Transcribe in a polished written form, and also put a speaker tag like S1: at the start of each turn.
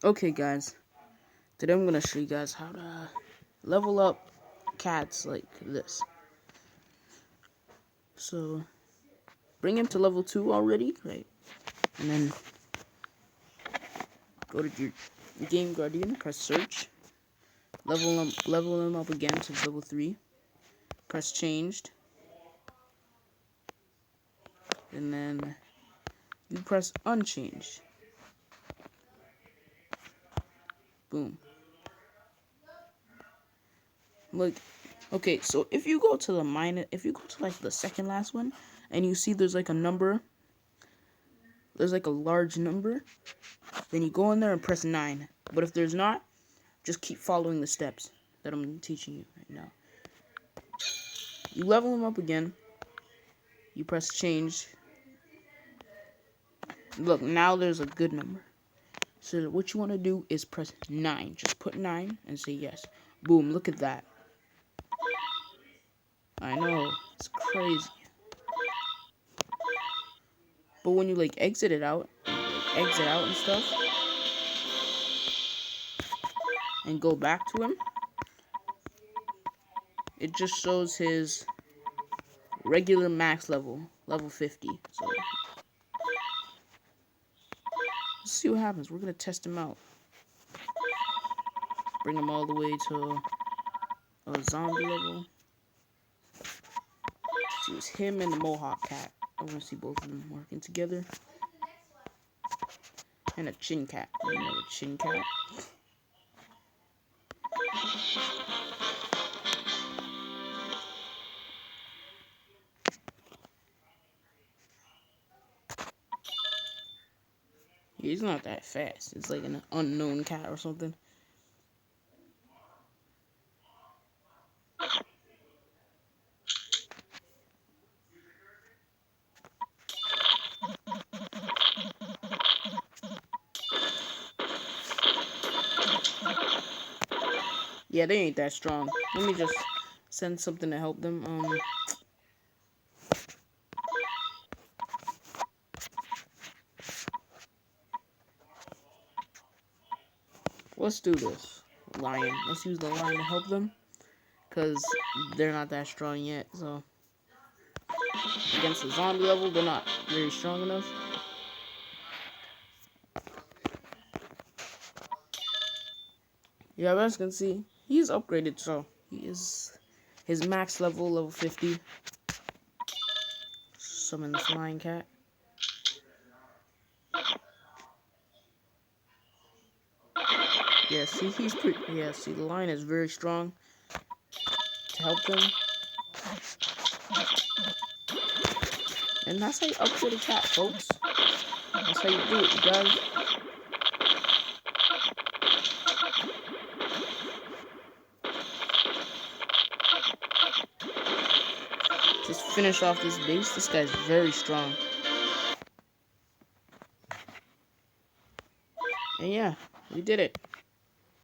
S1: Okay guys, today I'm gonna show you guys how to level up cats like this. So bring him to level 2 already, right? And then go to your game guardian, press search, level him up again to level 3, press changed, and then you press unchanged. Boom. Look, okay, so if you go to like the second last one, and you see there's like a number, there's like a large number, then you go in there and press 9. But if there's not, just keep following the steps that I'm teaching you right now. You level them up again. You press change. Look, now there's a good number. So what you want to do is press 9. Just put 9 and say yes. Boom, look at that. I know, it's crazy. But when you like exit out and stuff, and go back to him, it just shows his regular max level 50. So let's see what happens. We're gonna test him out. Bring him all the way to a zombie level. See, it's him and the Mohawk cat. I want to see both of them working together. And a chin cat. Another chin cat. He's not that fast. It's like an unknown cat or something. Yeah, they ain't that strong. Let me just send something to help them. Let's do this. Lion. Let's use the lion to help them. Because they're not that strong yet, so. Against the zombie level, they're not very strong enough. Yeah, as you can see, he's upgraded, so he is his max level 50. Summon this lion cat. Yeah, see, he's pretty. Yeah, see, the lion is very strong to help them. And that's how you upgrade a cat, folks. That's how you do it, you guys. Just finish off this base. This guy's very strong. And yeah, we did it.